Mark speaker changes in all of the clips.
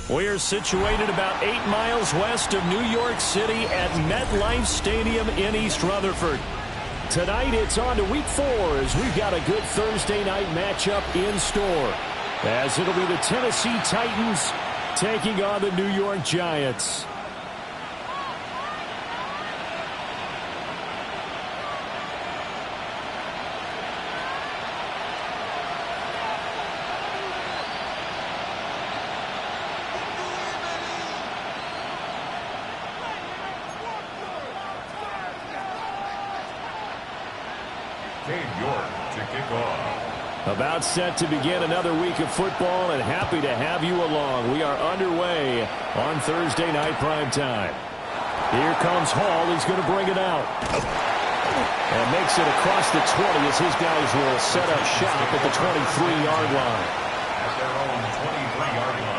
Speaker 1: We're situated about 8 miles west of New York City at MetLife Stadium in East Rutherford. Tonight it's on to Week 4 as we've got a good Thursday night matchup in store. As it'll be the Tennessee Titans taking on the New York Giants. About set to begin another week of football, and happy to have you along. We are underway on Thursday night primetime. Here comes Hall. He's going to bring it out. And makes it across the 20 as his guys will set up shop at the 23-yard line.
Speaker 2: At their own 23-yard line.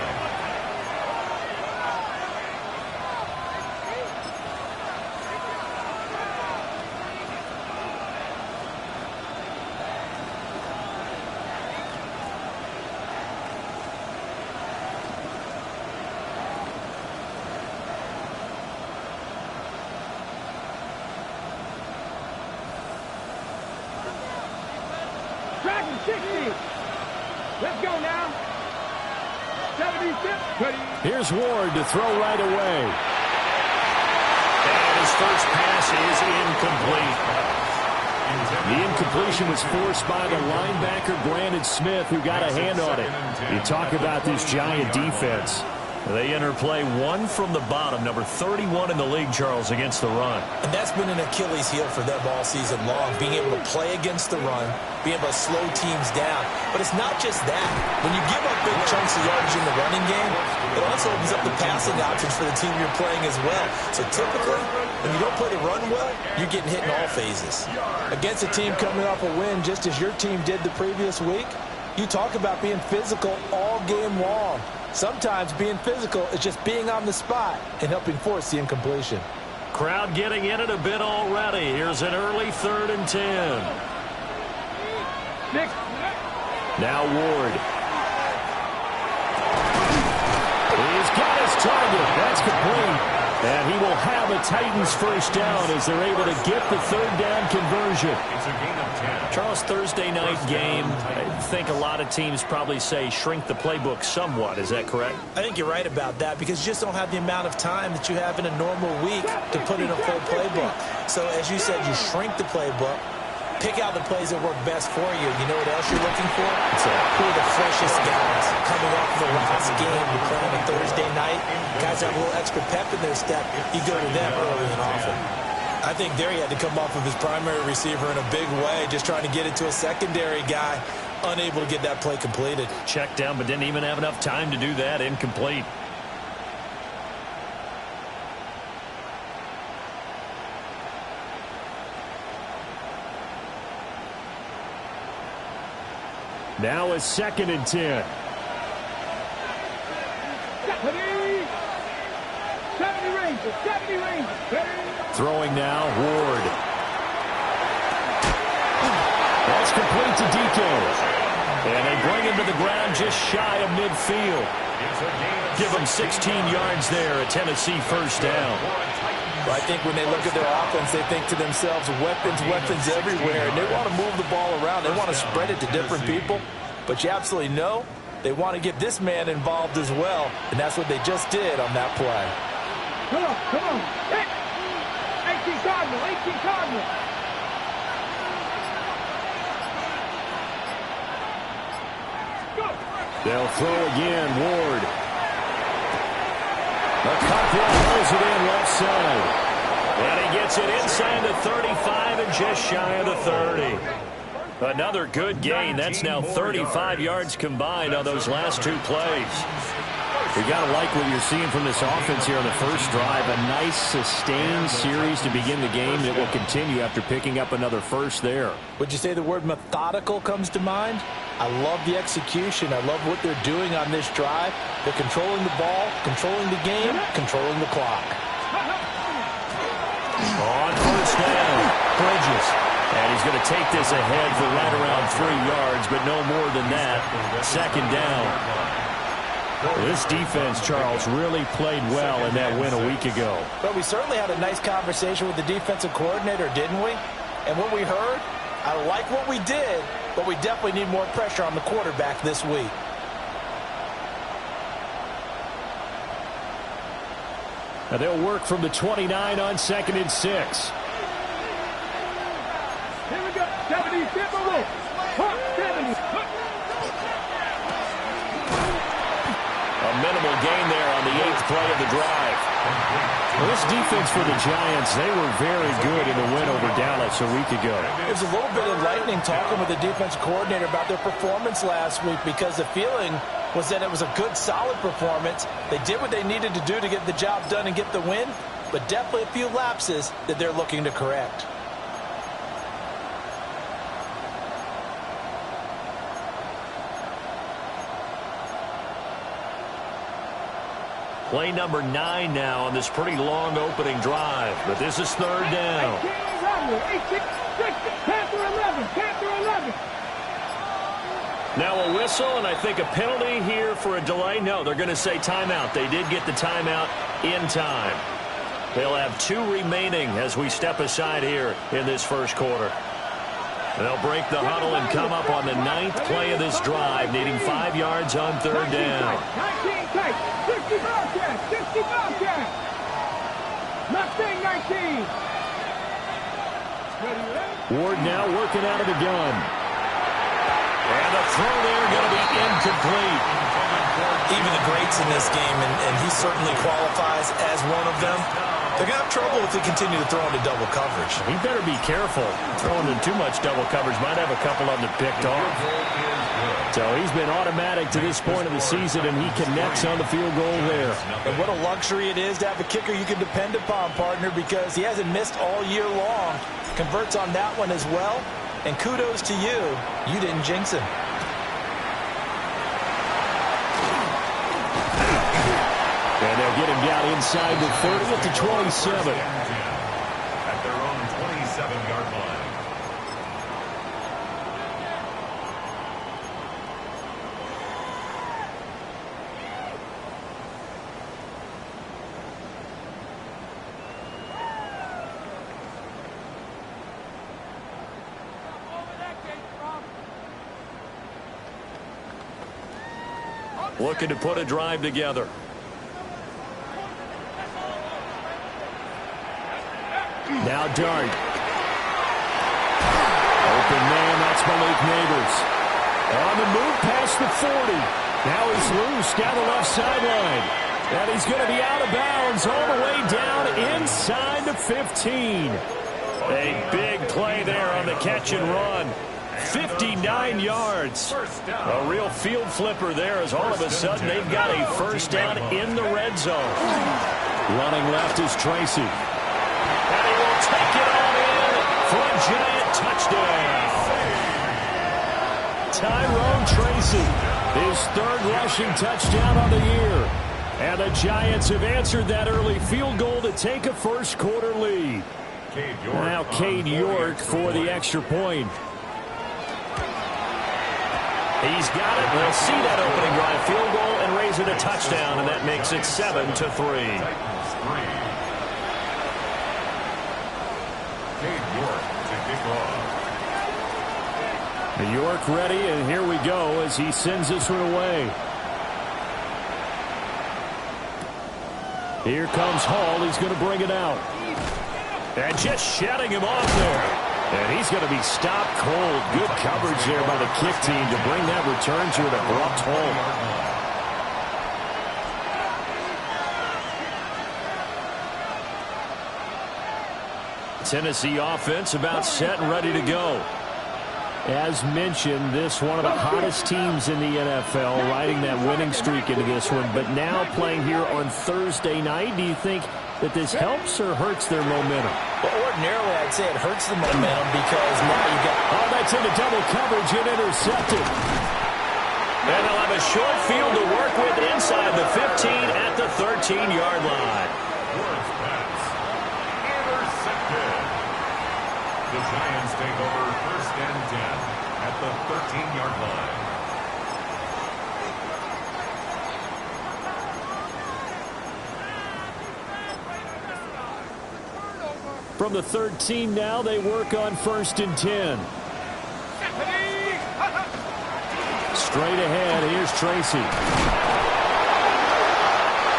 Speaker 1: Here's Ward to throw right away.
Speaker 3: And his first pass is incomplete.
Speaker 1: The incompletion was forced by the linebacker, Brandon Smith, who got a hand on it. You talk about this Giant defense.
Speaker 3: They interplay one from the bottom, number 31 in the league, Charles, against the run.
Speaker 4: And that's been an Achilles heel for them all season long, being able to play against the run, being able to slow teams down. But it's not just that. When you give up big chunks of yardage in the running game, it also opens up the passing options for the team you're playing as well. So typically, when you don't play the run well, you're getting hit in all phases. Against a team coming off a win, just as your team did the previous week, you talk about being physical all game long. Sometimes being physical is just being on the spot and helping force the incompletion.
Speaker 1: Crowd getting in it a bit already. Here's an early 3rd and 10. Now Ward. He's got his target. That's complete. And he will have a Titans first down as they're able to get the 3rd down conversion.
Speaker 2: It's a gain of 10.
Speaker 1: Charles, Thursday night game, I think a lot of teams probably say shrink the playbook somewhat. Is that correct?
Speaker 4: I think you're right about that because you just don't have the amount of time that you have in a normal week to put in a full playbook. So as you said, you shrink the playbook. Pick out the plays that work best for you. You know what else you're looking for? Who are the freshest guys coming off the last game? You play on a Thursday night. Guys have a little extra pep in their step. You go to them early and often. I think there he had to come off of his primary receiver in a big way, just trying to get it to a secondary guy, unable to get that play completed.
Speaker 1: Checked down, but didn't even have enough time to do that. Incomplete. Now it's 2nd and 10. Throwing now, Ward. That's complete to DK. And they bring him to the ground just shy of midfield. Give him 16 yards there, a Tennessee first down.
Speaker 4: Well, I think when they look at their offense, they think to themselves, weapons everywhere. And they want to move the ball around. They want to spread it to different people. But you absolutely know they want to get this man involved as well. And that's what they just did on that play.
Speaker 5: Come on. Hey, 18 Cardinal.
Speaker 1: They'll throw again, Ward. McCutcheon holds it in left side. And he gets it inside the 35 and just shy of the 30. Another good gain. That's now 35 yards combined on those last 2 plays. You got to like what you're seeing from this offense here on the first drive. A nice, sustained series to begin the game that will continue after picking up another first there.
Speaker 4: Would you say the word methodical comes to mind? I love the execution. I love what they're doing on this drive. They're controlling the ball, controlling the game, controlling the clock.
Speaker 1: On first down, Bridges. And he's going to take this ahead for right around 3 yards, but no more than that. 2nd down.
Speaker 3: This defense, Charles, really played well in that win a week ago.
Speaker 4: But we certainly had a nice conversation with the defensive coordinator, didn't we? And what we heard, I like what we did, but we definitely need more pressure on the quarterback this week.
Speaker 3: Now they'll work from the 29 on 2nd and 6.
Speaker 5: Here we go. 70, 70.
Speaker 3: A minimal gain there on the 8th play of the drive. Well, this defense for the Giants, they were very good in the win over Dallas a week ago.
Speaker 4: It was a little bit enlightening talking with the defensive coordinator about their performance last week, because the feeling was that it was a good, solid performance. They did what they needed to do to get the job done and get the win, but definitely a few lapses that they're looking to correct.
Speaker 3: Play number 9 now on this pretty long opening drive, but this is 3rd down.
Speaker 5: 18, 11.
Speaker 3: Now a whistle, and I think a penalty here for a delay. No, they're going to say timeout. They did get the timeout in time. They'll have 2 remaining as we step aside here in this first quarter. They'll break the huddle and come up on the 9th play of this drive, needing 5 yards on 3rd down.
Speaker 5: 19 tight, 60 Bobcats. Mustang 19.
Speaker 3: Ward now working out of the gun. And the throw there going to be incomplete.
Speaker 4: Even the greats in this game, and he certainly qualifies as one of them, they're going to have trouble if they continue to throw into double coverage.
Speaker 3: He better be careful. Throwing in too much double coverage might have a couple of them picked off. So he's been automatic to this point of the season, and he connects on the field goal there.
Speaker 4: And what a luxury it is to have a kicker you can depend upon, partner, because he hasn't missed all year long. Converts on that one as well. And kudos to you. You didn't jinx him.
Speaker 3: And they'll get him down inside the 30 at the 27.
Speaker 2: At their own 27-yard line.
Speaker 3: Looking to put a drive together. Now Dart. Open man, that's Malik Neighbors. On the move past the 40. Now he's loose down the left sideline. And he's going to be out of bounds all the way down inside the 15. A big play there on the catch and run. 59 yards. A real field flipper there, as all of a sudden they've got a first down in the red zone. Running left is Tracy. And he will take it all in for a Giant touchdown. Tyrone Tracy, his 3rd rushing touchdown on the year. And the Giants have answered that early field goal to take a first quarter lead. Now Cade York for the extra point. He's got it. We'll see that opening drive field goal and raise it a touchdown, and that makes it 7-3. York ready, and here we go as he sends this one away. Here comes Hall. He's going to bring it out. And just shutting him off there. And he's going to be stopped cold. Good coverage there by the kick team to bring that return to an abrupt halt. Tennessee offense about set and ready to go. As mentioned, this one of the hottest teams in the NFL, riding that winning streak into this one, but now playing here on Thursday night. Do you think that this helps or hurts their momentum?
Speaker 4: Well, ordinarily, I'd say it hurts the momentum because now you got...
Speaker 3: Oh, that's into double coverage and intercepted. And they'll have a short field to work with inside the 15 at the 13-yard line.
Speaker 2: The Giants take over 1st and 10 at the 13-yard line.
Speaker 3: From the 13 now, they work on 1st and 10. Straight ahead, here's Tracy.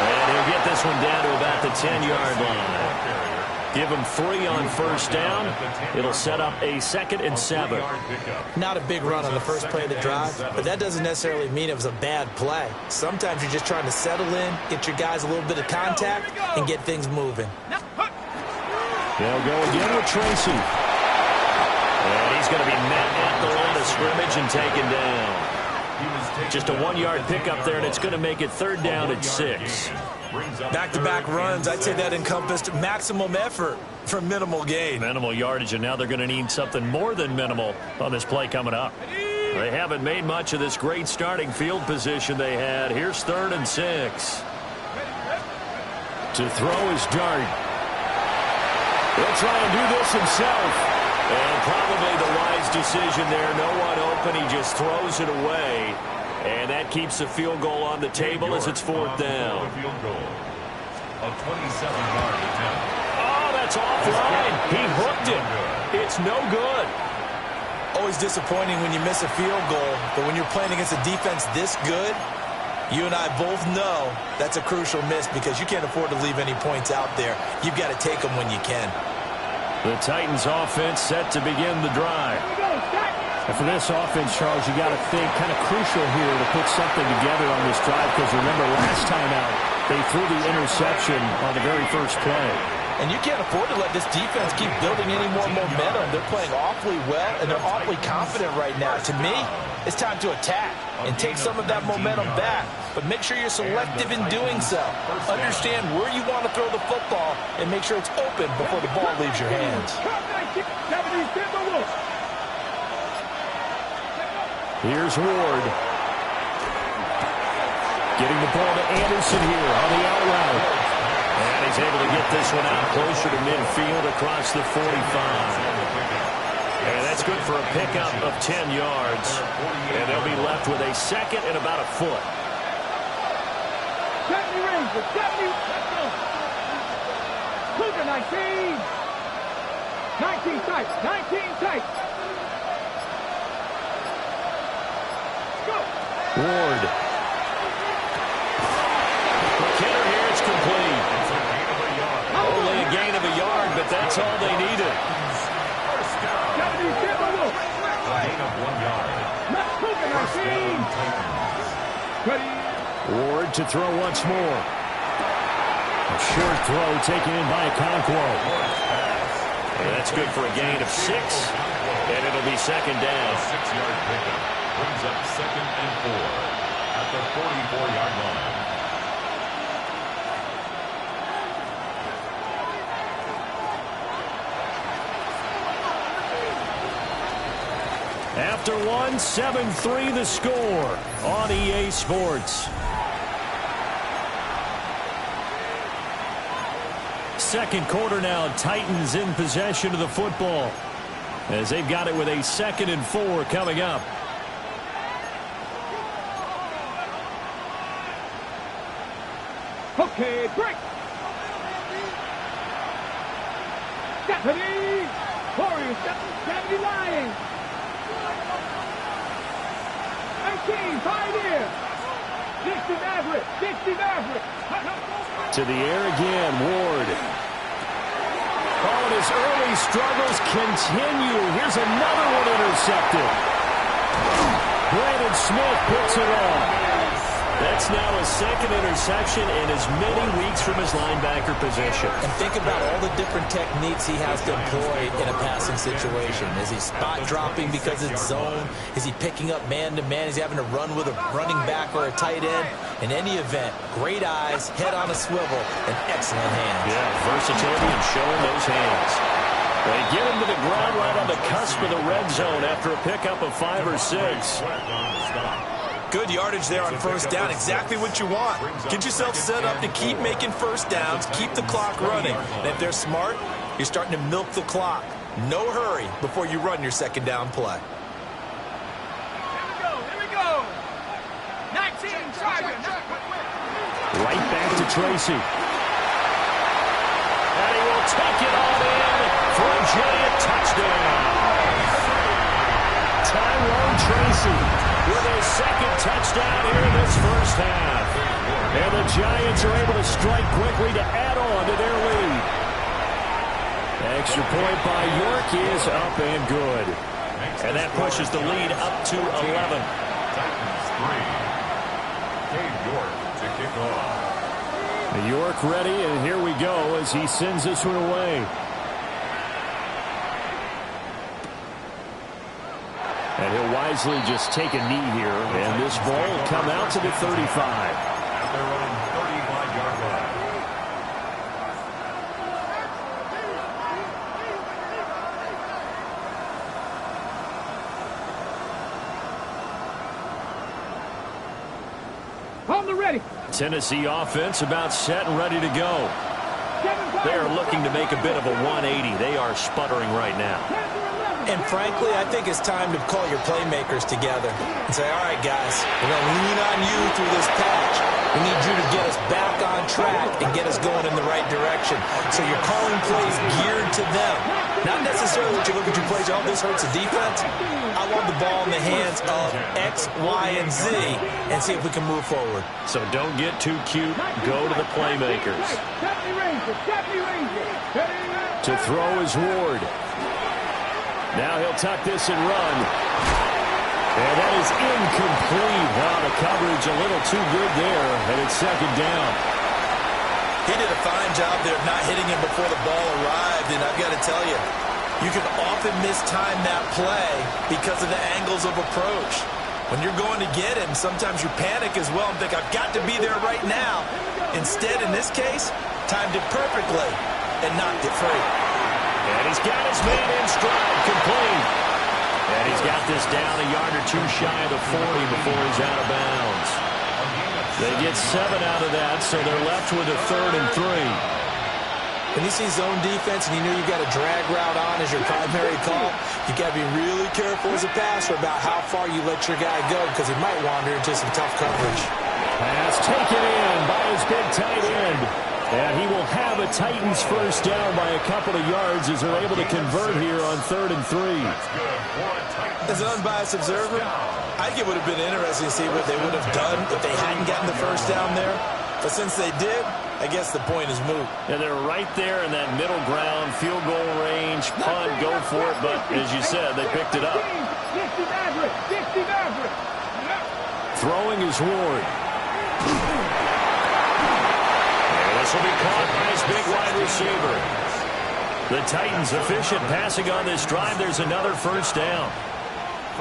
Speaker 1: And he'll get this one down to about the 10-yard line. Give him 3 on 1st down. It'll set up a 2nd and 7.
Speaker 4: Not a big run on the first play of the drive, but that doesn't necessarily mean it was a bad play. Sometimes you're just trying to settle in, get your guys a little bit of contact, and get things moving.
Speaker 3: They'll go again with Tracy.
Speaker 1: And he's going to be met at the line of scrimmage and taken down. Just a 1-yard pickup there, and it's going to make it 3rd down at 6.
Speaker 4: Back-to-back runs, I'd say that encompassed maximum effort for minimal gain.
Speaker 1: Minimal yardage, and now they're going to need something more than minimal on this play coming up. They haven't made much of this great starting field position they had. Here's 3rd and 6.
Speaker 3: To throw is Dart. He'll try and do this himself.
Speaker 1: And probably the wise decision there. No one open. He just throws it away. And that keeps the field goal on the table as it's 4th down.
Speaker 2: A 27-yard attempt.
Speaker 1: Oh, that's offline. He hooked it. It's no good.
Speaker 4: Always disappointing when you miss a field goal, but when you're playing against a defense this good, you and I both know that's a crucial miss because you can't afford to leave any points out there. You've got to take them when you can.
Speaker 3: The Titans offense set to begin the drive. And for this offense, Charles, you got to think kind of crucial here to put something together on this drive because remember last time out, they threw the interception on the very first play.
Speaker 4: And you can't afford to let this defense keep building any more momentum. They're playing awfully well, and they're awfully confident right now. To me, it's time to attack and take some of that momentum back. But make sure you're selective in doing so. Understand where you want to throw the football and make sure it's open before the ball leaves your hands.
Speaker 3: Here's Ward. Getting the ball to Anderson here on the out route.
Speaker 1: And he's able to get this one out closer to midfield across the 45. And that's good for a pickup of 10 yards. And they'll be left with a 2nd and about a foot.
Speaker 5: 70 Rangers, 70. Let's go. Cougar 19. 19 tight, 19 tight. Go.
Speaker 3: Ward.
Speaker 1: McKinnon here, it's complete. Only a gain of a yard, but that's all they needed.
Speaker 5: 70 Timberwolves.
Speaker 2: A gain of 1 yard.
Speaker 5: Cougar 19. Ready.
Speaker 3: Ward to throw once more. A short throw taken in by Okonkwo.
Speaker 1: And that's good for a gain of 6. And it'll be 2nd down.
Speaker 2: 6-yard pickup brings up 2nd and 4 at the 44-yard line.
Speaker 3: After one, 7-3 the score on EA Sports. Second quarter now, Titans in possession of the football as they've got it with a 2nd and 4 coming up.
Speaker 5: Okay, break. Stephanie. Warriors, 70 Lions. 19, Pioneer. 60 Maverick, 60 Maverick.
Speaker 3: To the air again, Ward. Oh, and his early struggles continue. Here's another one intercepted. Brandon Smith puts it on.
Speaker 1: That's now his 2nd interception in as many weeks from his linebacker position.
Speaker 4: And think about all the different techniques he has to employ in a passing situation. Is he spot dropping because it's zone? Is he picking up man-to-man? Is he having to run with a running back or a tight end? In any event, great eyes, head on a swivel, and excellent hands.
Speaker 1: Yeah, versatility and showing those hands. They get him to the ground right on the cusp of the red zone after a pickup of 5 or 6.
Speaker 4: Good yardage there on first down. Exactly what you want. Get yourself set up to keep making first downs, keep the clock running. And if they're smart, you're starting to milk the clock. No hurry before you run your 2nd down play.
Speaker 5: Here we go. 19, Tiger.
Speaker 3: Right back to Tracy.
Speaker 1: And he will take it all in. touchdown. Tyrone Tracy with his second touchdown here in this first half. And the Giants are able to strike quickly to add on to their lead. Extra point by York is up and good. And that pushes the lead up to 11.
Speaker 2: Titans 3. Cade York to kick off.
Speaker 3: York ready, and here we go as he sends this one away. And he'll wisely just take a knee here, and this ball will come out to the 35.
Speaker 2: At their own 35-yard line.
Speaker 5: On the ready.
Speaker 1: Tennessee offense about set and ready to go. They are looking to make a bit of a 180. They are sputtering right now.
Speaker 4: And frankly, I think it's time to call your playmakers together and say, all right, guys, we're going to lean on you through this patch. We need you to get us back on track and get us going in the right direction. So you're calling plays geared to them. Not necessarily that you look at your plays, oh, this hurts the defense. I want the ball in the hands of X, Y, and Z and see if we can move forward.
Speaker 1: So don't get too cute. Go to the playmakers.
Speaker 3: To throw is Ward. Now he'll tuck this and run. And that is incomplete. Wow, the coverage a little too good there, and it's second down.
Speaker 4: He did a fine job there of not hitting him before the ball arrived, and I've got to tell you, you can often mistime that play because of the angles of approach. When you're going to get him, sometimes you panic as well and think, I've got to be there right now. Instead, in this case, timed it perfectly and knocked it free.
Speaker 1: And he's got his man in stride, complete. And he's got this down a yard or two shy of the 40 before he's out of bounds. They get 7 out of that, so they're left with a 3rd and 3.
Speaker 4: When you see zone defense and you know you've got a drag route on as your primary call, you got to be really careful as a passer about how far you let your guy go because he might wander into some tough coverage.
Speaker 3: Pass taken in by his big tight end. And he will have a Titans first down by a couple of yards as they're able to convert here on 3rd and 3.
Speaker 4: As an unbiased observer, I think it would have been interesting to see what they would have done if they hadn't gotten the first down there. But since they did, I guess the point is moot.
Speaker 1: And they're right there in that middle ground, field goal range, punt, go for it. But as you said, they picked it up.
Speaker 3: Throwing is Ward.
Speaker 1: This will be caught by his big wide receiver. The Titans efficient passing on this drive. There's another first down.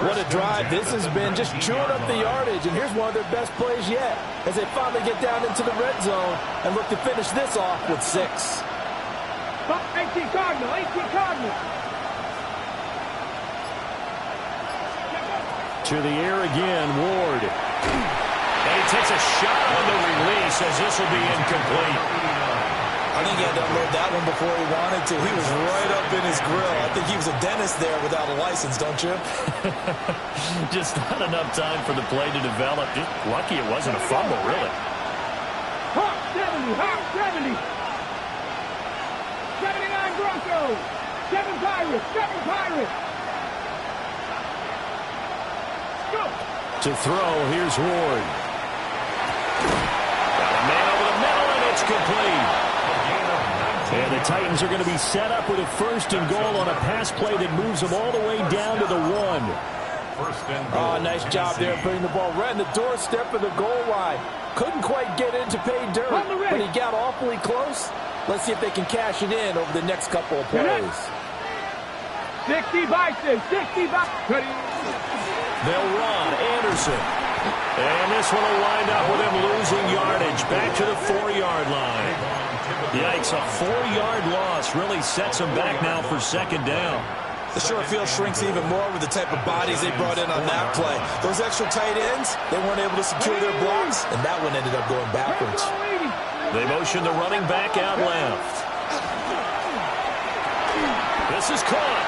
Speaker 6: What a drive this has been, just chewing up the yardage. And here's one of their best plays yet as they finally get down into the red zone and look to finish this off with 6.
Speaker 5: 18 Cardinal, 18 Cardinal.
Speaker 3: To the air again, Ward.
Speaker 1: And he takes a shot on the release as this will be incomplete.
Speaker 4: I think he had to unload that one before he wanted to. He was right up in his grill. I think he was a dentist there without a license, don't you?
Speaker 1: Just not enough time for the play to develop. Just lucky it wasn't a fumble, really.
Speaker 5: Hawk 70, Hawk 70. 79 Broncos. 7 Pirates, 7 Pirates. Go.
Speaker 3: To throw, here's Ward.
Speaker 1: Got a man over the middle, and it's complete.
Speaker 3: And the Titans are going to be set up with a 1st and goal on a pass play that moves them all the way down to the 1.
Speaker 6: Oh, nice job there putting the ball right in the doorstep of the goal line. Couldn't quite get in to pay dirt, but he got awfully close. Let's see if they can cash it in over the next couple of plays.
Speaker 5: 60 Bison, 60 Bison.
Speaker 1: They'll run. Anderson. And this one will wind up with him losing yardage back to the 4-yard line. Yikes, a 4-yard loss really sets him back now for second down.
Speaker 4: The short field shrinks even more with the type of bodies they brought in on that play. Those extra tight ends, they weren't able to secure their blocks, and that one ended up going backwards.
Speaker 1: They motion the running back out left. This is caught.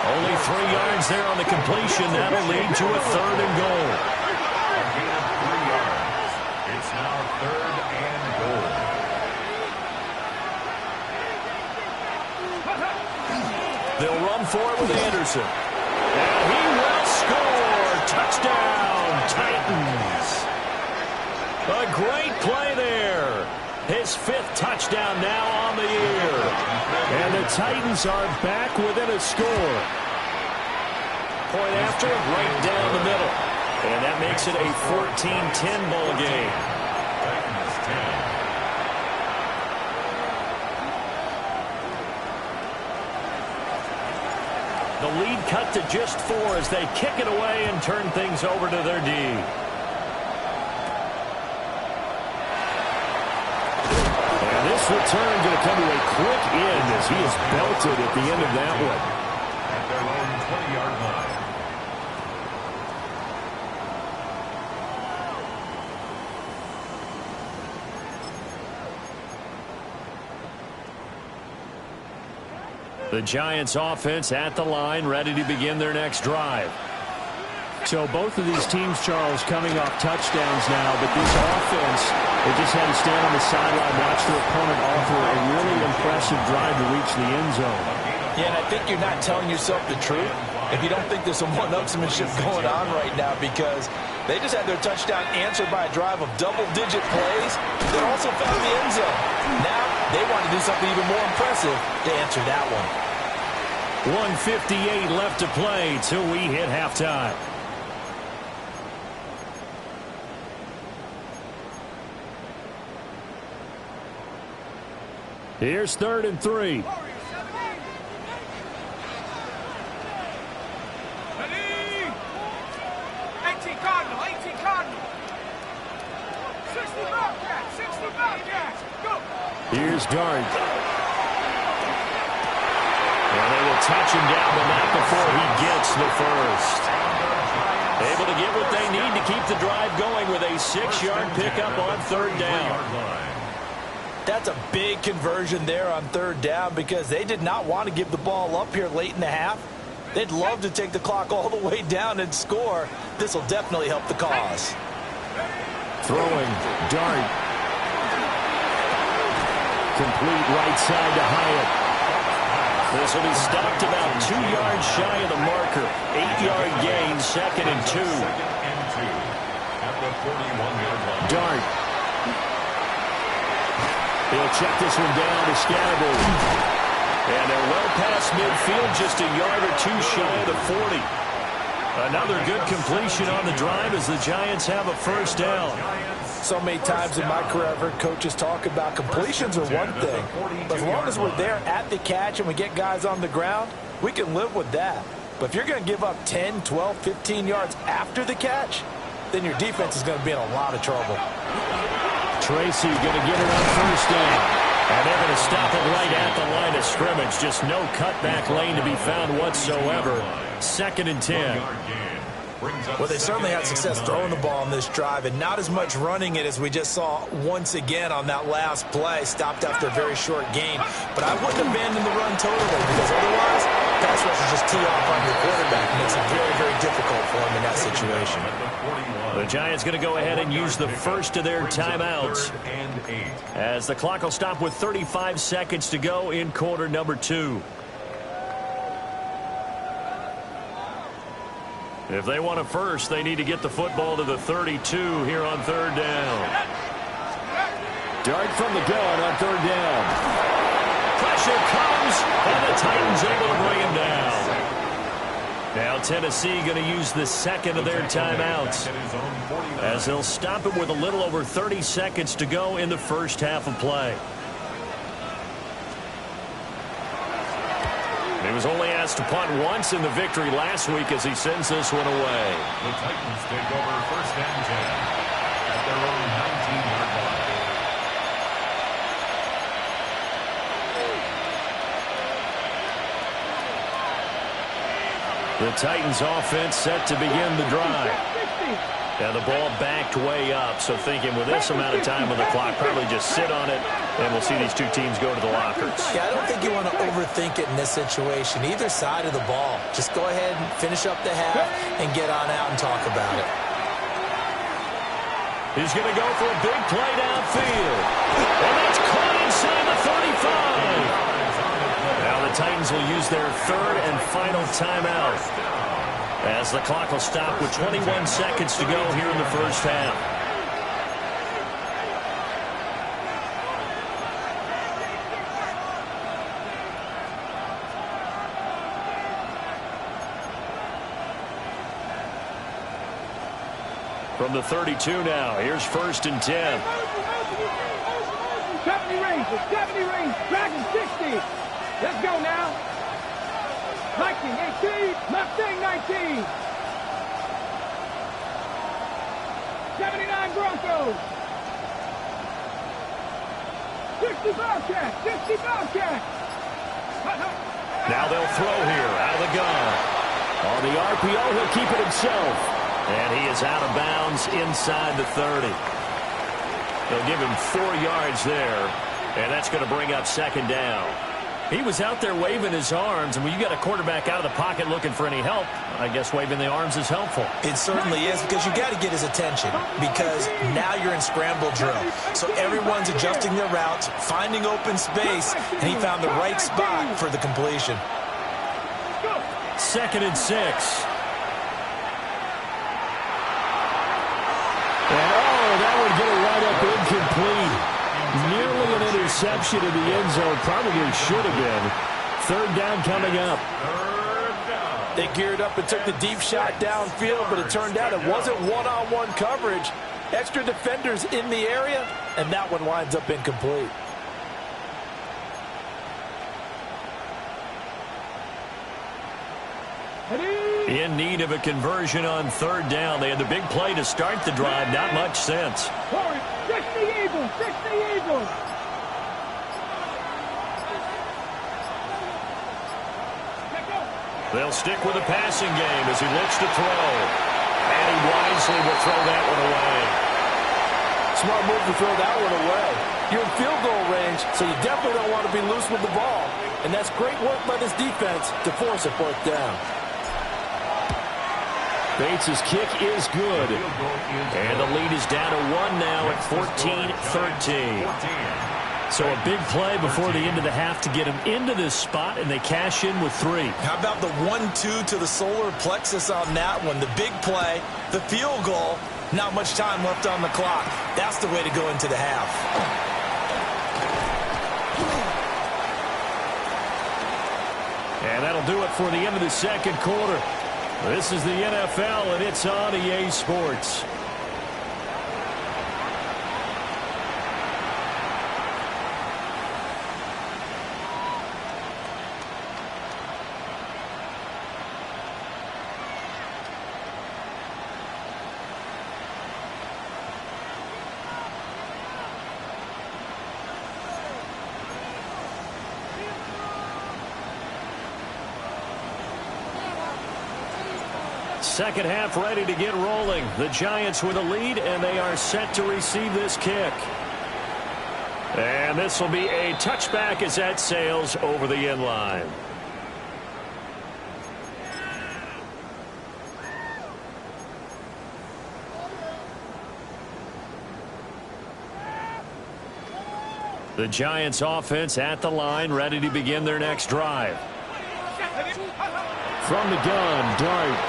Speaker 1: Only 3 yards there on the completion. That'll lead to a 3rd and goal.
Speaker 2: It's now 3rd and goal.
Speaker 1: They'll run for it with Anderson. And he will score. Touchdown, Titans. A great play there. His 5th touchdown now on the year.
Speaker 3: And the Titans are back within a score.
Speaker 1: Point after it, right down the middle. And that makes it a 14-10 ball game.
Speaker 2: Titans 10.
Speaker 1: The lead cut to just 4 as they kick it away and turn things over to their D.
Speaker 3: And this return going to come to a quick end as he is belted at the end of that one.
Speaker 2: At their own 20-yard line.
Speaker 1: The Giants offense at the line, ready to begin their next drive.
Speaker 3: So both of these teams, Charles, coming off touchdowns now, but this offense, they just had to stand on the sideline, watch their opponent offer a really impressive drive to reach the end zone.
Speaker 6: Yeah, and I think you're not telling yourself the truth if you don't think there's some one-upsmanship going on right now, because they just had their touchdown answered by a drive of double-digit plays that also found the end zone. Now they want to do something even more impressive to answer that one.
Speaker 1: 1:58 left to play till we hit halftime.
Speaker 3: Here's 3rd and 3. Here's Dart.
Speaker 1: And they will touch him down, but not before he gets the first. Able to get what they need to keep the drive going with a 6-yard pickup on 3rd down.
Speaker 6: That's a big conversion there on 3rd down because they did not want to give the ball up here late in the half. They'd love to take the clock all the way down and score. This will definitely help the cause.
Speaker 3: Throwing, Dart. Complete right side to Hyatt.
Speaker 1: This will be stopped about 2 yards shy of the marker. 8-yard gain, 2nd and 2.
Speaker 2: At the 41-yard line.
Speaker 3: Dart. He'll check this one down to Scatterbury.
Speaker 1: And they're well past midfield, just a yard or 2 shy of the 40. Another good completion on the drive as the Giants have a first down.
Speaker 6: So many times in my career I've heard coaches talk about completions are one thing, but as long as we're there at the catch and we get guys on the ground, we can live with that. But if you're going to give up 10, 12, 15 yards after the catch, then your defense is going to be in a lot of trouble.
Speaker 3: Tracy going to get it on first down.
Speaker 1: And they're going to stop it right at the line of scrimmage. Just no cutback lane to be found whatsoever. 2nd and 10.
Speaker 4: Well, they certainly had success throwing the ball on this drive and not as much running it as we just saw once again on that last play. Stopped after a very short gain. But I wouldn't abandon the run totally because otherwise, pass rushers just tee off on your quarterback. It makes it very, very difficult for him in that situation.
Speaker 1: The Giants going to go ahead and use the first of their timeouts as the clock will stop with 35 seconds to go in quarter number 2. If they want a first, they need to get the football to the 32 here on 3rd down.
Speaker 3: Dart from the gun on 3rd down.
Speaker 1: Pressure comes, and the Titans able to bring him down. Now Tennessee going to use the 2nd of their timeouts as they'll stop it with a little over 30 seconds to go in the first half of play. He was only asked to punt once in the victory last week as he sends this one away.
Speaker 2: The Titans take over 1st and 10 at their own 19-yard line.
Speaker 1: The Titans offense set to begin the drive. Now the ball backed way up, so thinking with this amount of time on the clock, probably just sit on it, and we'll see these two teams go to the lockers.
Speaker 4: Yeah, I don't think you want to overthink it in this situation. Either side of the ball. Just go ahead and finish up the half and get on out and talk about it.
Speaker 1: He's going to go for a big play downfield. And that's caught inside the 35. Now the Titans will use their third and final timeout, as the clock will stop with 21 seconds to go here in the first half. From the 32 now, here's 1st and 10.
Speaker 5: 70 range, Dragon 60. Let's go now. 19, 18, Mustang 19. 79 Broncos. 60 Bobcat, 60 Bobcat.
Speaker 1: Now they'll throw here, out of the gun. On the RPO, he'll keep it himself. And he is out of bounds inside the 30. They'll give him 4 yards there, and that's going to bring up 2nd down. He was out there waving his arms, and when you got a quarterback out of the pocket looking for any help, I guess waving the arms is helpful.
Speaker 4: It certainly is, because you got to get his attention, because now you're in scramble drill. So everyone's adjusting their routes, finding open space, and he found the right spot for the completion.
Speaker 1: 2nd and 6.
Speaker 3: That would get a right-up incomplete. Nearly an interception in the end zone. Probably should have been. 3rd down coming up.
Speaker 6: They geared up and took the deep shot downfield, but it turned out it wasn't one-on-one coverage. Extra defenders in the area, and that one winds up incomplete.
Speaker 1: In need of a conversion on 3rd down. They had the big play to start the drive. Not much sense.
Speaker 5: 60 Eagles, 60 Eagles.
Speaker 1: They'll stick with the passing game as he looks to throw. And he wisely will throw that one away.
Speaker 6: Smart move to throw that one away. You're in field goal range, so you definitely don't want to be loose with the ball. And that's great work by this defense to force a 4th down.
Speaker 3: Bates' kick is good.
Speaker 1: And the lead is down to 1 now at 14-13. So a big play before the end of the half to get him into this spot, and they cash in with 3.
Speaker 4: How about the 1-2 to the solar plexus on that one? The big play, the field goal, not much time left on the clock. That's the way to go into the half.
Speaker 1: And that'll do it for the end of the 2nd quarter. This is the NFL, and it's on EA Sports. Second half ready to get rolling. The Giants with a lead, and they are set to receive this kick. And this will be a touchback as that sails over the end line. The Giants offense at the line, ready to begin their next drive.
Speaker 3: From the gun, Dart.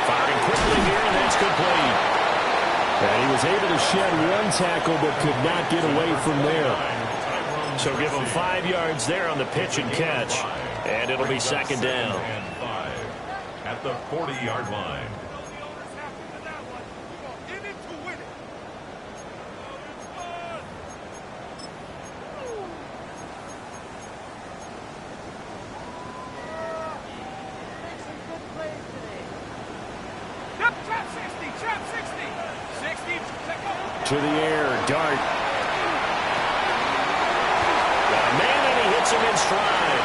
Speaker 1: Firing quickly here, and that's complete.
Speaker 3: And he was able to shed 1 tackle, but could not get away from there.
Speaker 1: So give him 5 yards there on the pitch and catch, and it'll be 2nd down.
Speaker 2: At the 40-yard line.
Speaker 3: To the air, Dart.
Speaker 1: Got a man, and he hits him in stride.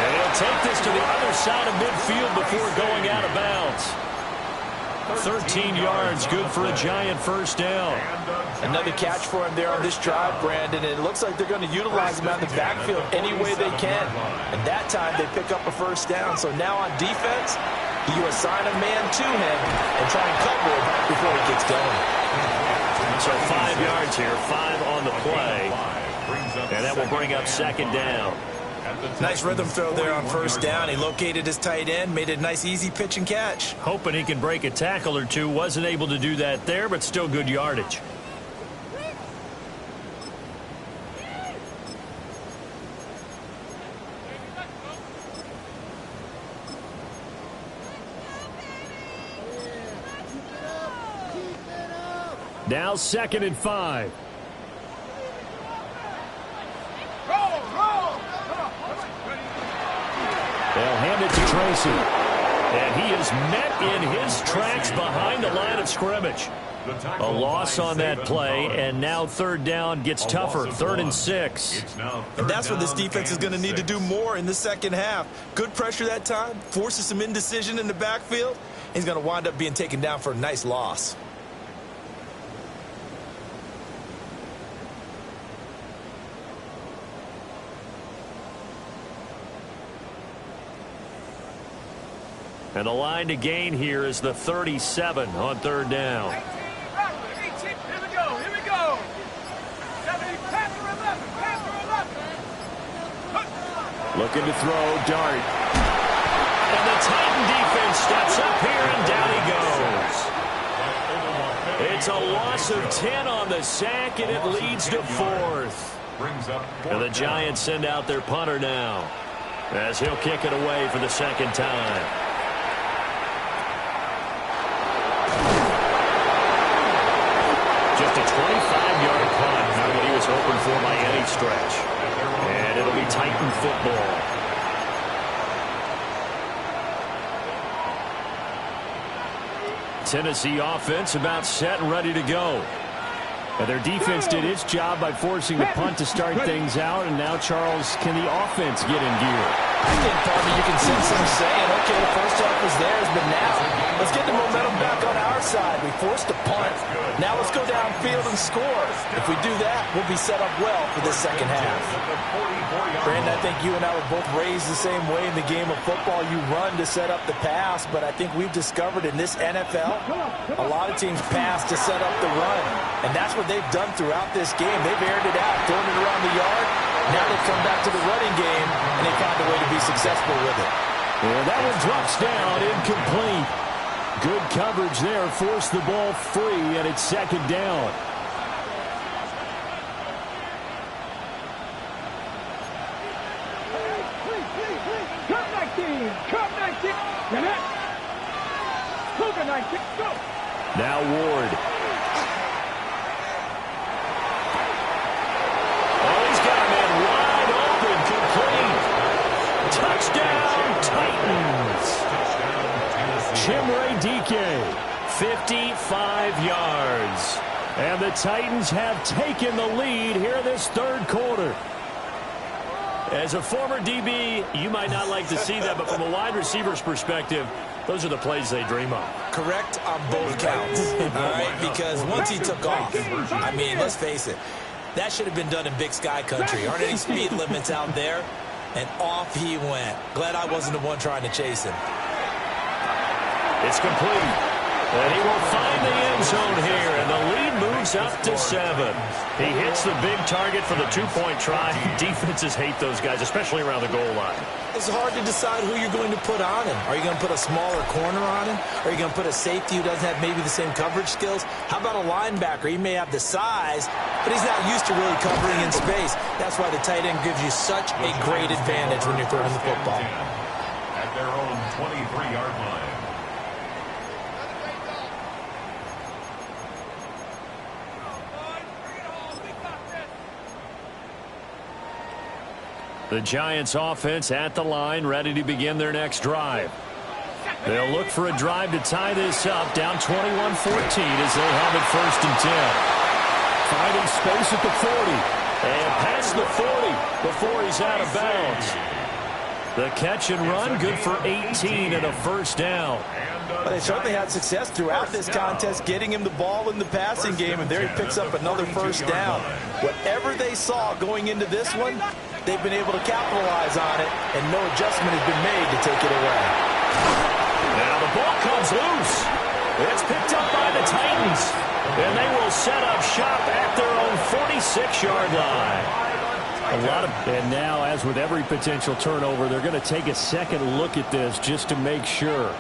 Speaker 1: And he'll take this to the other side of midfield before going out of bounds. 13 yards, good for a Giant 1st down.
Speaker 6: Another catch for him there on this drive, Brandon, and it looks like they're going to utilize him out of the backfield any way they can. And that time they pick up a 1st down. So now on defense, you assign a man to him and try and cover him before he gets going.
Speaker 1: So 5 yards here, 5 on the play. And that will bring up 2nd down.
Speaker 4: Nice rhythm throw there on first down. He located his tight end, made it a nice easy pitch and catch.
Speaker 1: Hoping he can break a tackle or two. Wasn't able to do that there, but still good yardage.
Speaker 3: Now 2nd and 5. They'll hand it to Tracy. And he is met in his tracks behind the line of scrimmage. A loss on that play, and now 3rd down gets tougher. 3rd and 6.
Speaker 4: And that's what this defense is going to need to do more in the second half. Good pressure that time, forces some indecision in the backfield. He's going to wind up being taken down for a nice loss.
Speaker 1: And the line to gain here is the 37 on 3rd down.
Speaker 5: 18, here we go, here we go. 70, pass or 11, pass or 11.
Speaker 3: Looking to throw, Dart.
Speaker 1: And the Titan defense steps up here, and down he goes. It's a loss of 10 on the sack, and it leads to 4th. And the Giants send out their punter now, as he'll kick it away for the 2nd time. Just a 25-yard punt, not what he was hoping for by any stretch. And it'll be Titan football. Tennessee offense about set and ready to go. And their defense did its job by forcing the punt to start things out. And now, Charles, can the offense get in gear?
Speaker 6: I think, Bobby, you can sense them saying, okay, the first half was theirs, but now let's get the momentum back on our side. We forced a punt. Now let's go downfield and score. If we do that, we'll be set up well for the second half. Brandon, I think you and I were both raised the same way in the game of football. You run to set up the pass, but I think we've discovered in this NFL, a lot of teams pass to set up the run. And that's what they've done throughout this game. They've aired it out, thrown it around the yard. Now they've come back to the running game, and they found a way to be successful with it.
Speaker 3: And that one drops down, incomplete. Good coverage there, forced the ball free, and it's 2nd down.
Speaker 5: Cut 19, cut 19. Get it. Cougar 19, go.
Speaker 3: Now Ward.
Speaker 1: Touchdown, Titans.
Speaker 3: Chimere Dike.
Speaker 1: 55 yards.
Speaker 3: And the Titans have taken the lead here in this 3rd quarter.
Speaker 1: As a former DB, you might not like to see that, but from a wide receiver's perspective, those are the plays they dream of.
Speaker 4: Correct on both counts, all right? Because once he took off, I mean, let's face it, that should have been done in Big Sky country. Aren't any speed limits out there? And off he went. Glad I wasn't the one trying to chase him.
Speaker 1: It's complete. And he will find the end zone here, and the lead moves up to 7. He hits the big target for the 2-point try. Defenses hate those guys, especially around the goal line.
Speaker 4: It's hard to decide who you're going to put on him. Are you going to put a smaller corner on him? Are you going to put a safety who doesn't have maybe the same coverage skills? How about a linebacker? He may have the size, but he's not used to really covering in space. That's why the tight end gives you such a great advantage when you're throwing the football.
Speaker 2: At their own 23-yard line.
Speaker 1: The Giants offense at the line, ready to begin their next drive. They'll look for a drive to tie this up, down 21-14 as they have it 1st and 10.
Speaker 3: Finding space at the 40.
Speaker 1: And past the 40 before he's out of bounds. The catch and run, good for 18 and a 1st down.
Speaker 6: But they certainly had success throughout this contest, getting him the ball in the passing game, and there he picks up another 1st down. Whatever they saw going into this one, they've been able to capitalize on it, and no adjustment has been made to take it away.
Speaker 1: Now the ball comes loose. It's picked up by the Titans, and they will set up shop at their own 46-yard line.
Speaker 3: And now, as with every potential turnover, they're going to take a second look at this just to make sure.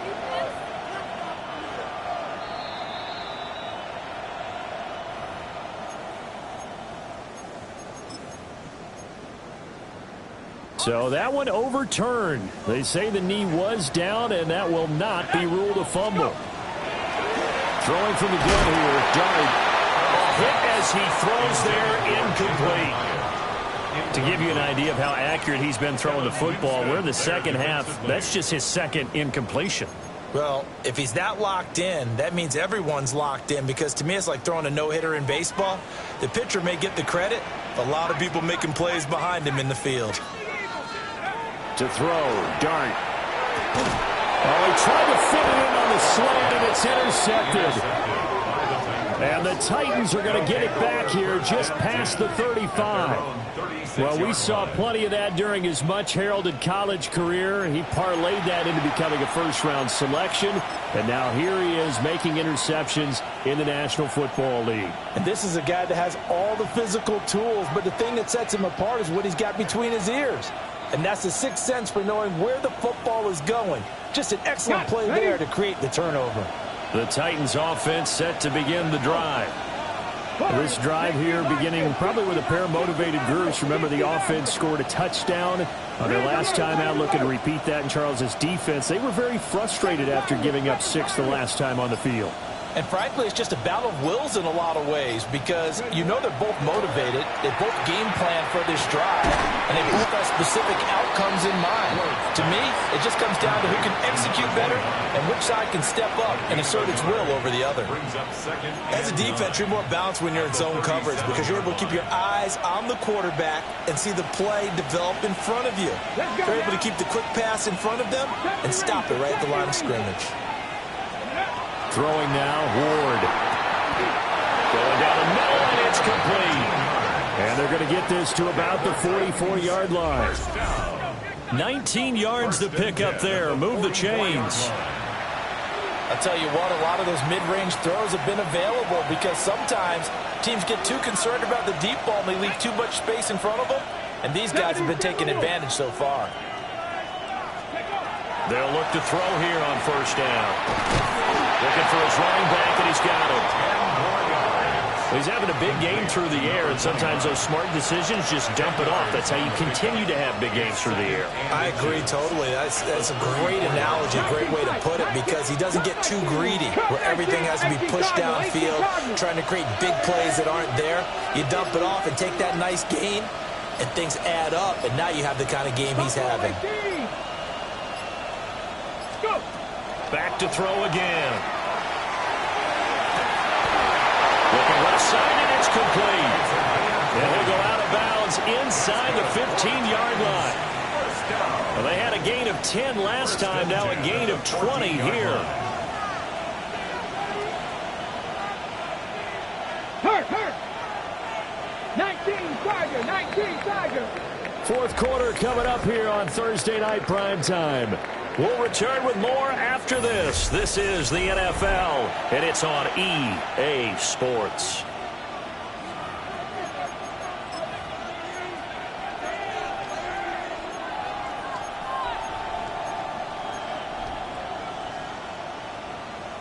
Speaker 3: So that one overturned. They say the knee was down, and that will not be ruled a fumble. Throwing from the gun here, Dart.
Speaker 1: Hit as he throws there, incomplete. To give you an idea of how accurate he's been throwing the football, we're in the second half. That's just his second incompletion.
Speaker 4: Well, if he's that locked in, that means everyone's locked in, because to me it's like throwing a no-hitter in baseball. The pitcher may get the credit, a lot of people making plays behind him in the field.
Speaker 3: To throw, Dart. Oh, he tried to fit it in on the slant, and it's intercepted. And the Titans are going to get it back here just past the 35. Well, we saw plenty of that during his much-heralded college career. He parlayed that into becoming a first-round selection. And now here he is making interceptions in the National Football League.
Speaker 6: And this is a guy that has all the physical tools, but the thing that sets him apart is what he's got between his ears. And that's the sixth sense for knowing where the football is going. Just an excellent play there to create the turnover.
Speaker 3: The Titans offense set to begin the drive. This drive here beginning probably with a pair of motivated groups. Remember, the offense scored a touchdown on their last time out, looking to repeat that in Charles's defense. They were very frustrated after giving up 6 the last time on the field.
Speaker 6: And frankly, it's just a battle of wills in a lot of ways, because you know they're both motivated. They both game plan for this drive, and they both have specific outcomes in mind. To me, it just comes down to who can execute better and which side can step up and assert its will over the other.
Speaker 4: As a defense, you're more balanced when you're in zone coverage, because you're able to keep your eyes on the quarterback and see the play develop in front of you. You're able to keep the quick pass in front of them and stop it right at the line of scrimmage.
Speaker 3: Throwing now, Ward.
Speaker 1: Going down the middle, and it's complete.
Speaker 3: And they're going to get this to about the 44-yard line.
Speaker 1: 19 yards to pick up there. Move the chains.
Speaker 6: I'll tell you what, a lot of those mid-range throws have been available, because sometimes teams get too concerned about the deep ball and they leave too much space in front of them. And these guys have been taking advantage so far.
Speaker 1: They'll look to throw here on first down. Looking for his running back, and he's got him. He's having a big game through the air, and sometimes those smart decisions just dump it off. That's how you continue to have big games through the air.
Speaker 4: I agree totally. That's a great analogy, a great way to put it, because he doesn't get too greedy where everything has to be pushed downfield, trying to create big plays that aren't there. You dump it off and take that nice gain, and things add up, and now you have the kind of game he's having.
Speaker 1: Back to throw again. Looking left side, and it's complete. And he'll go out of bounds inside the 15-yard line. Well, they had a gain of 10 last time, now a gain of 20 here.
Speaker 5: Hurt. 19 Tiger.
Speaker 3: Fourth quarter coming up here on Thursday Night Primetime.
Speaker 1: We'll return with more after this. This is the NFL, and it's on EA Sports.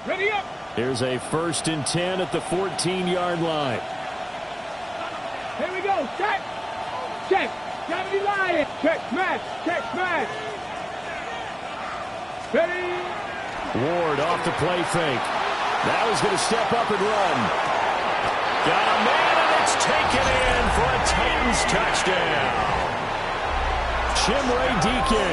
Speaker 5: Ready up.
Speaker 3: Here's a 1st and 10 at the 14-yard line.
Speaker 5: Here we go. Check. Gravity line. Check, smash. Ready.
Speaker 3: Ward off the play fake. Now he's going to step up and run.
Speaker 1: Got a man, and it's taken in for a Titans touchdown.
Speaker 3: Chimere Dike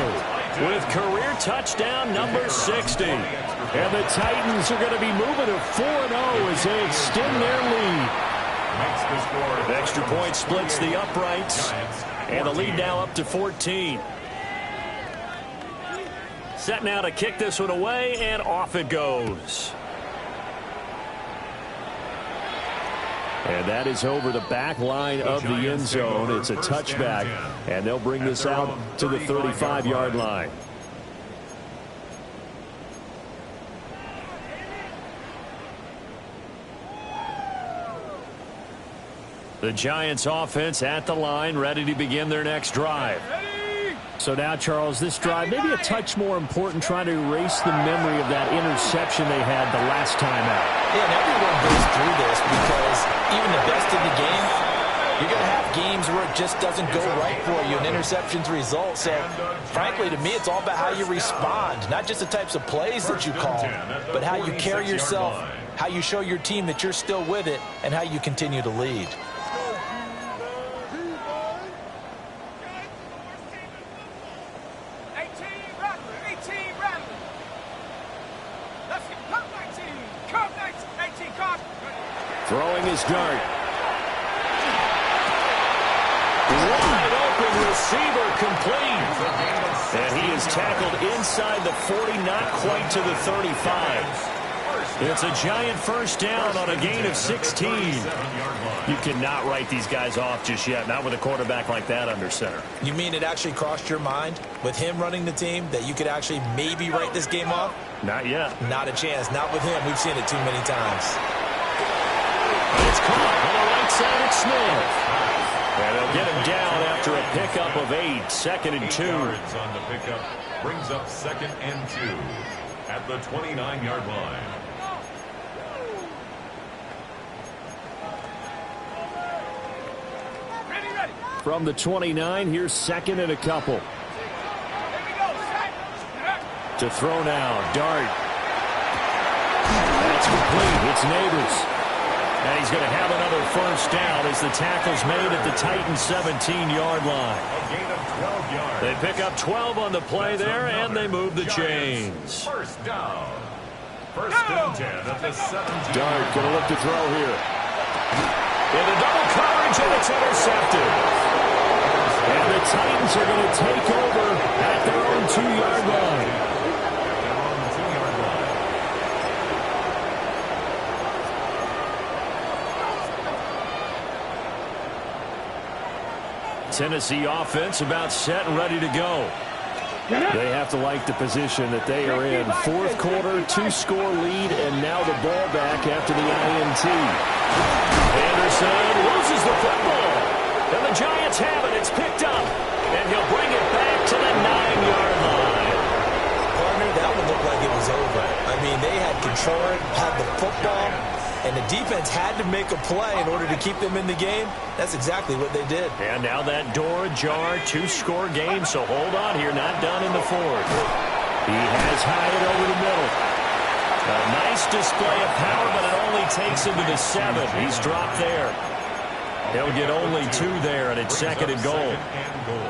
Speaker 1: with career touchdown number 60.
Speaker 3: And the Titans are going to be moving to 4-0 as they extend their lead.
Speaker 1: Extra point splits the uprights, and the lead now up to 14. Set now to kick this one away, and off it goes.
Speaker 3: And that is over the back line of the end zone. It's a touchback, and they'll bring this out to the 35-yard line.
Speaker 1: The Giants offense at the line, ready to begin their next drive.
Speaker 3: So now, Charles, this drive maybe a touch more important, trying to erase the memory of that interception they had the last time out.
Speaker 6: Yeah, and everyone goes through this because even the best in the game, you're going to have games where it just doesn't go right for you, and interceptions result. So, frankly, to me, it's all about how you respond, not just the types of plays that you call, but how you carry yourself, how you show your team that you're still with it, and how you continue to lead.
Speaker 3: Throwing his dart.
Speaker 1: Wide open receiver complete. And he is tackled inside the 40, not quite to the 35. It's a Giant first down on a gain of 16. You cannot write these guys off just yet, not with a quarterback like that under center.
Speaker 6: You mean it actually crossed your mind with him running the team that you could actually maybe write this game off?
Speaker 1: Not yet.
Speaker 6: Not a chance. Not with him. We've seen it too many times.
Speaker 1: It's caught on the right side at Smith. And they'll get him down after a pickup of 8, 2nd and 2.
Speaker 2: Yards on the pickup brings up 2nd and 2 at the 29-yard line.
Speaker 3: From the 29, here's 2nd and a couple. To throw now, dart. That's complete. It's Neighbors. And he's going to have another first down as the tackle's made at the Titans' 17-yard line.
Speaker 2: A gain of 12 yards.
Speaker 1: They pick up 12 on the play there, and they move the chains.
Speaker 2: First down. First and 10 at the 17.
Speaker 3: Dart going to look to throw here.
Speaker 1: In the double coverage, and it's intercepted.
Speaker 3: And the Titans are going to take over at their own 2-yard line.
Speaker 1: Tennessee offense about set and ready to go.
Speaker 3: They have to like the position that they are in. 4th quarter, 2-score lead, and now the ball back after the INT.
Speaker 1: Anderson loses the football. And the Giants have it. It's picked up. And he'll bring it back to the 9-yard line.
Speaker 6: Partner, that one looked like it was over. I mean, they had control, had the football, and the defense had to make a play in order to keep them in the game. That's exactly what they did.
Speaker 1: And now that door ajar, 2-score game, so hold on here, not done in the 4th. He has Hyatt over the middle. A nice display of power, but it only takes him to the 7. He's dropped there. He'll get only 2 there, and it's 2nd and goal.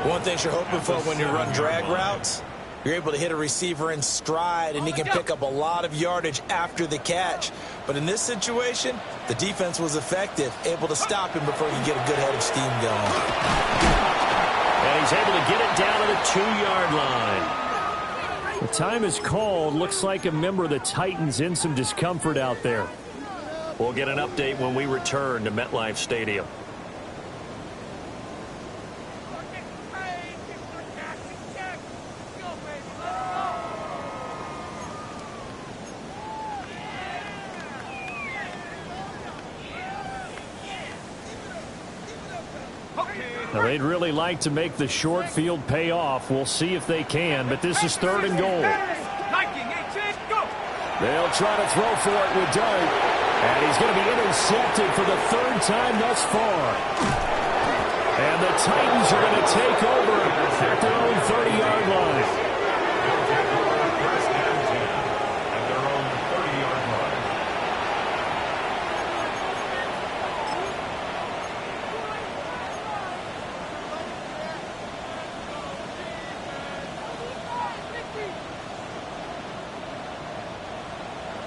Speaker 6: One thing you're hoping for when you run drag routes, you're able to hit a receiver in stride, and he can pick up a lot of yardage after the catch. But in this situation, the defense was effective, able to stop him before he could get a good head of steam going.
Speaker 1: And he's able to get it down to the 2-yard line.
Speaker 3: The time is called. Looks like a member of the Titans in some discomfort out there.
Speaker 1: We'll get an update when we return to MetLife Stadium.
Speaker 3: Now, they'd really like to make the short field pay off. We'll see if they can, but this is 3rd and goal. They'll try to throw for it with Dart, and he's going to be intercepted for the 3rd time thus far. And the Titans are going to take over at their own 30-yard line.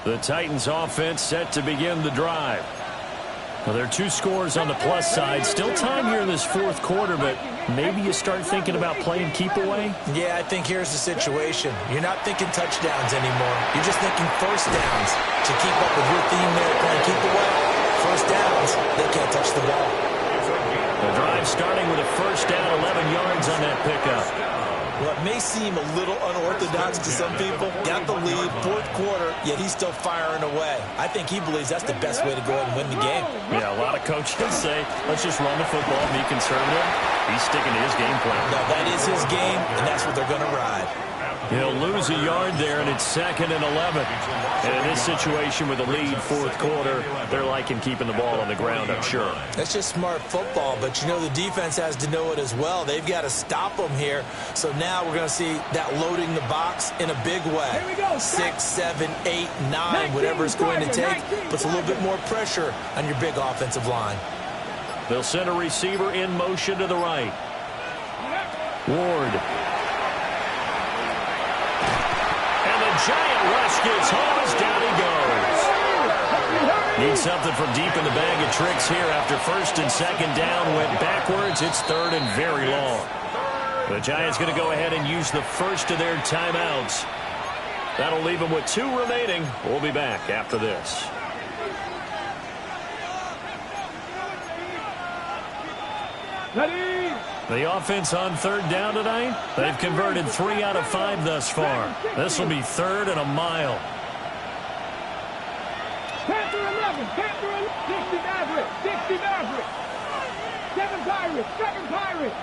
Speaker 1: The Titans offense set to begin the drive. Well, there are 2 scores on the plus side. Still time here in this 4th quarter, but maybe you start thinking about playing keep away?
Speaker 6: Yeah, I think here's the situation. You're not thinking touchdowns anymore. You're just thinking first downs to keep up with your theme there, playing keep away. First downs, they can't touch the ball.
Speaker 1: The drive starting with a first down, 11 yards on that pickup.
Speaker 6: Well, it may
Speaker 4: seem a little unorthodox to some people. Got the lead, fourth quarter, yet he's still firing away. I think he believes that's the best way to go ahead and win the game.
Speaker 1: Yeah, a lot of coaches say, let's just run the football, be conservative. He's sticking to his game plan.
Speaker 4: No, that is his game, and that's what they're going to ride.
Speaker 1: He'll lose a yard there, and it's 2nd and 11. And in this situation with the lead, fourth quarter, they're liking keeping the ball on the ground, I'm sure.
Speaker 4: That's just smart football, but you know the defense has to know it as well. They've got to stop them here. So now we're going to see that loading the box in a big way. 6, 7, 8, 9, whatever it's going to take, puts a little bit more pressure on your big offensive line.
Speaker 1: They'll send a receiver in motion to the right. Ward. Giant rush gets home as down he goes. Needs something from deep in the bag of tricks here after 1st and 2nd down. Went backwards. It's 3rd and very long. The Giants going to go ahead and use the first of their timeouts. That'll leave them with 2 remaining. We'll be back after this. The offense on 3rd down tonight, they've converted 3 out of 5 thus far. This will be 3rd and a mile.
Speaker 5: Panther 11, Panther 11, 60 Maverick, 60 Maverick. 7 Pirates, 7 Pirates.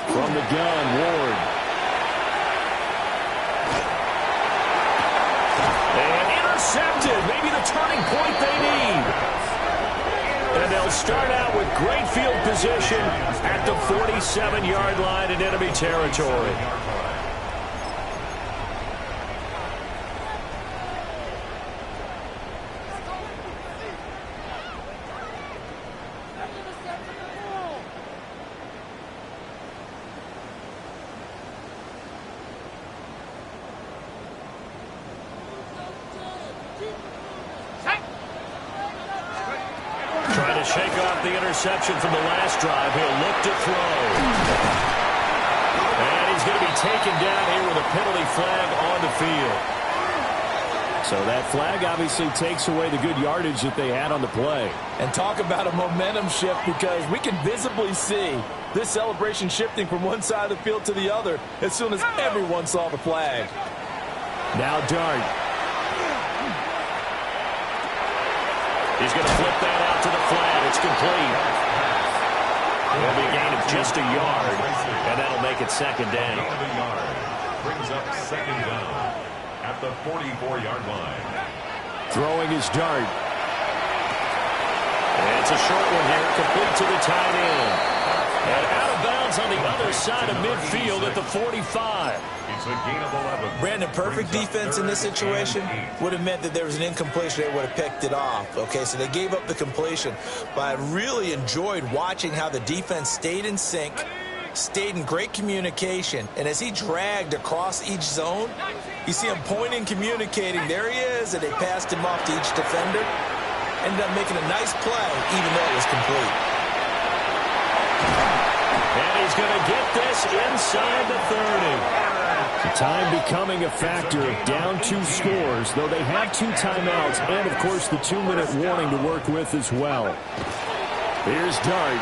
Speaker 3: From the gun, Ward.
Speaker 1: And intercepted, maybe the turning point they need. And they'll start out with great field position at the 47-yard line in enemy territory. Trying to shake off the interception from the last drive. He'll look to throw. And he's going to be taken down here with a penalty flag on the field.
Speaker 3: So that flag obviously takes away the good yardage that they had on the play.
Speaker 6: And talk about a momentum shift, because we can visibly see this celebration shifting from one side of the field to the other as soon as everyone saw the flag.
Speaker 3: Now Dart.
Speaker 1: He's going to flip that out to the flat. It's complete. It'll be a gain of just a yard, and that'll make it 2nd down.
Speaker 2: Gain of a yard brings up 2nd down at the 44-yard line.
Speaker 3: Throwing his Dart.
Speaker 1: And it's a short one here, complete to the tight end. And out of bounds on the other side of midfield at the 45.
Speaker 2: It's a gain of 11.
Speaker 4: Brandon, perfect defense in this situation would have meant that there was an incompletion. They would have picked it off. Okay, so they gave up the completion. But I really enjoyed watching how the defense stayed in sync, stayed in great communication. And as he dragged across each zone, you see him pointing, communicating. There he is, and they passed him off to each defender. Ended up making a nice play, even though it was complete.
Speaker 1: And he's going to get this inside the 30.
Speaker 3: The time becoming a factor, down 2 scores, though they have 2 timeouts and, of course, the 2-minute warning to work with as well. Here's Dart.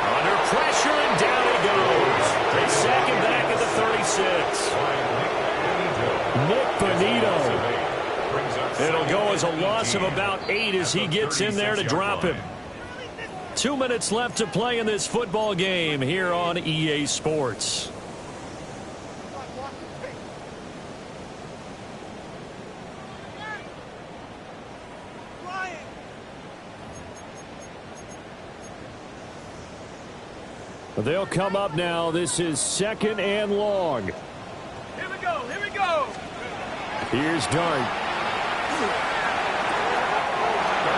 Speaker 1: Under pressure, and down he goes. They sack him back at the 36. Nick Bonito. It'll go as a loss of about 8 as he gets in there to drop him. 2 minutes left to play in this football game here on EA Sports.
Speaker 3: They'll come up now. This is 2nd and long.
Speaker 5: Here we go, here we go.
Speaker 3: Here's Dart.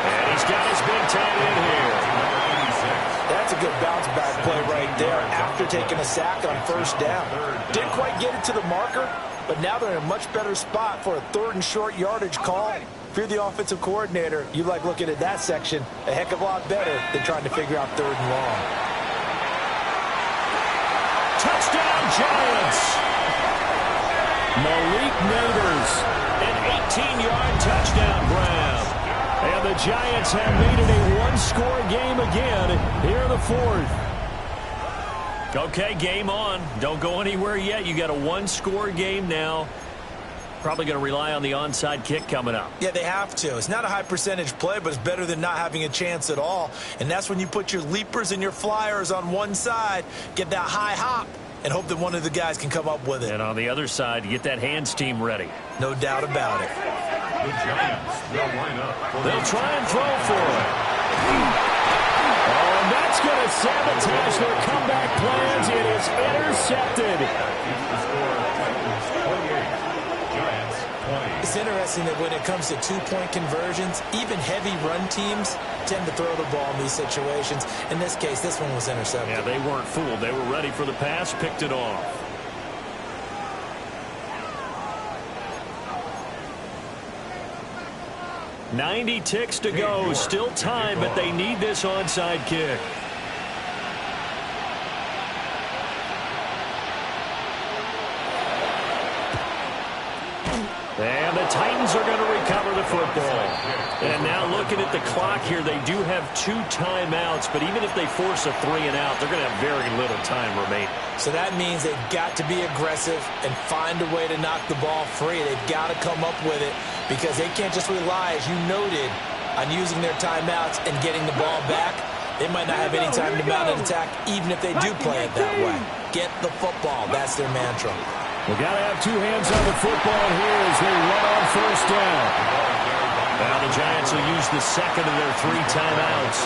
Speaker 1: And he's got his big tight end here.
Speaker 6: That's a good bounce-back play right there after taking a sack on 1st down. Didn't quite get it to the marker, but now they're in a much better spot for a 3rd and short yardage call. If you're the offensive coordinator, you like looking at that section a heck of a lot better than trying to figure out 3rd and long.
Speaker 1: Touchdown, Giants.
Speaker 3: Malik Neighbors.
Speaker 1: An 18-yard touchdown grab. And the Giants have made it a 1-score game again here in the 4th. Okay, game on. Don't go anywhere yet. You got a one-score game now. Probably going to rely on the onside kick coming up.
Speaker 4: Yeah, they have to. It's not a high percentage play, but it's better than not having a chance at all. And that's when you put your leapers and your flyers on one side, get that high hop, and hope that one of the guys can come up with it.
Speaker 1: And on the other side, get that hands team ready.
Speaker 4: No doubt about it.
Speaker 2: The Giants will line up.
Speaker 1: They'll try and throw for it. Oh, and that's going to sabotage their comeback plans. It is intercepted.
Speaker 4: It's interesting that when it comes to two-point conversions, even heavy run teams tend to throw the ball in these situations. In this case, this one was intercepted.
Speaker 1: Yeah, they weren't fooled. They were ready for the pass, picked it off. .90 ticks to go. Still time, but they need this onside kick. And the Titans are going to recover the football. And now looking at the clock here, they do have 2 timeouts, but even if they force a 3-and-out, they're going to have very little time remaining.
Speaker 4: So that means they've got to be aggressive and find a way to knock the ball free. They've got to come up with it because they can't just rely, as you noted, on using their timeouts and getting the ball back. They might not have any time to mount an attack, even if they do play it that way. Get the football. That's their mantra.
Speaker 3: We've got to have 2 hands on the football here as they run on first down.
Speaker 1: Now the Giants will use the second of their 3 timeouts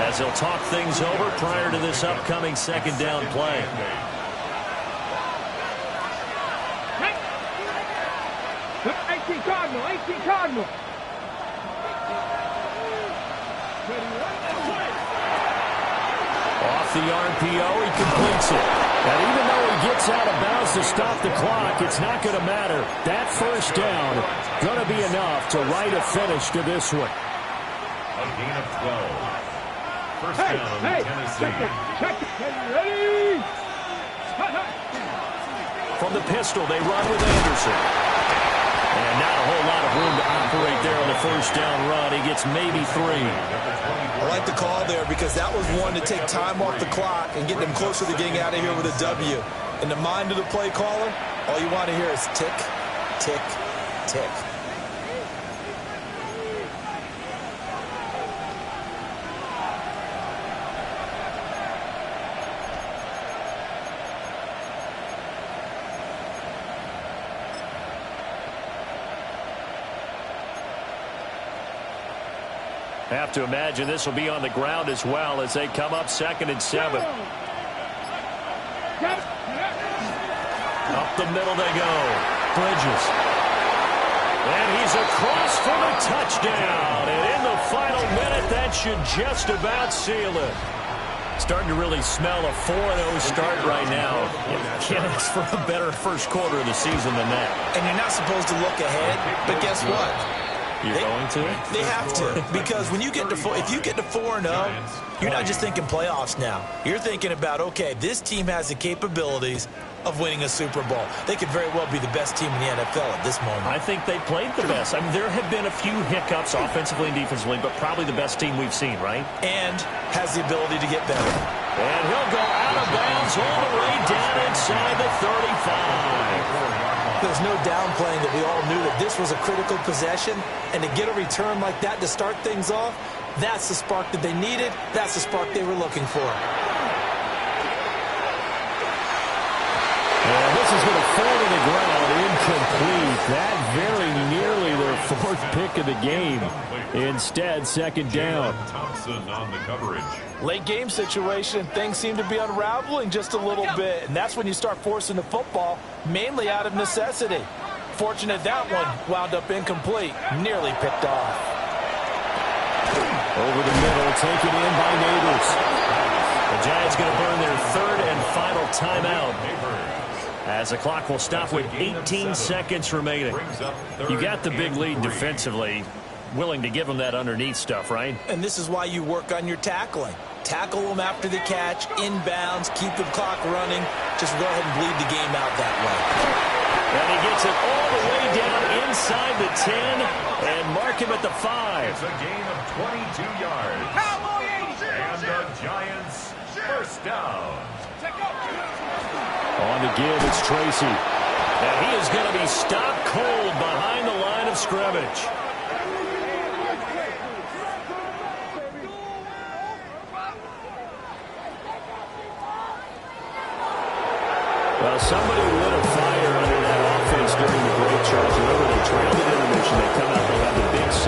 Speaker 1: as they'll talk things over prior to this upcoming second down play.
Speaker 5: Hey, 18 Cardinal, 18 Cardinal.
Speaker 1: Off the RPO, he completes it.
Speaker 3: And even though he gets out of bounds to stop the clock, it's not going to matter. That first down going to be enough to write a finish to this one.
Speaker 2: A gain of 12. First down, Tennessee.
Speaker 5: Check it. Ready?
Speaker 1: From the pistol, they run with Anderson. And not a whole lot of room to operate there on the first down run. He gets maybe 3.
Speaker 4: I like the call there because that was one to take time off the clock and get them closer to getting out of here with a W. In the mind of the play caller, all you want to hear is tick, tick, tick.
Speaker 1: Have to imagine this will be on the ground as well as they come up 2nd and 7. Up the middle they go. Bridges. And he's across for the touchdown. And in the final minute, that should just about seal it. Starting to really smell a 4-0 start right now. You can't ask for a better first quarter of the season than that.
Speaker 4: And you're not supposed to look ahead, but guess what?
Speaker 1: You're going to?
Speaker 4: They have to, because when you get to if you get to 4-0, you're not just thinking playoffs now. You're thinking about, okay, this team has the capabilities of winning a Super Bowl. They could very well be the best team in the NFL at this moment.
Speaker 1: I think they played the best. I mean, there have been a few hiccups offensively and defensively, but probably the best team we've seen, right?
Speaker 4: And has the ability to get better.
Speaker 1: And he'll go out of bounds all the way down inside the 35.
Speaker 4: There's no downplaying that we all knew that this was a critical possession, and to get a return like that to start things off, that's the spark that they needed. That's the spark they were looking for.
Speaker 3: And this is going to fall to the ground, incomplete. That very nearly their 4th pick of the game. Instead, 2nd down.
Speaker 2: Thompson on the coverage.
Speaker 6: Late game situation, things seem to be unraveling just a little bit, and that's when you start forcing the football, mainly out of necessity. Fortunate that one wound up incomplete, nearly picked off.
Speaker 3: Over the middle, taken in by Neighbors.
Speaker 1: The Giants going to burn their 3rd and final timeout, as the clock will stop with 18 seconds remaining. You got the big lead defensively. Willing to give them that underneath stuff, right?
Speaker 4: And this is why you work on your tackling. Tackle them after the catch, inbounds, keep the clock running. Just go ahead and bleed the game out that way.
Speaker 1: And he gets it all the way down inside the 10 and mark him at the 5.
Speaker 2: It's a gain of 22 yards.
Speaker 5: Cowboy 86.
Speaker 2: And the Giants First down.
Speaker 3: On the give, it's Tracy.
Speaker 1: And he is going to be stopped cold behind the line of scrimmage.
Speaker 3: Well, somebody lit a fire under that offense during the break, Charles. Remember, they trailed at intermission. They come out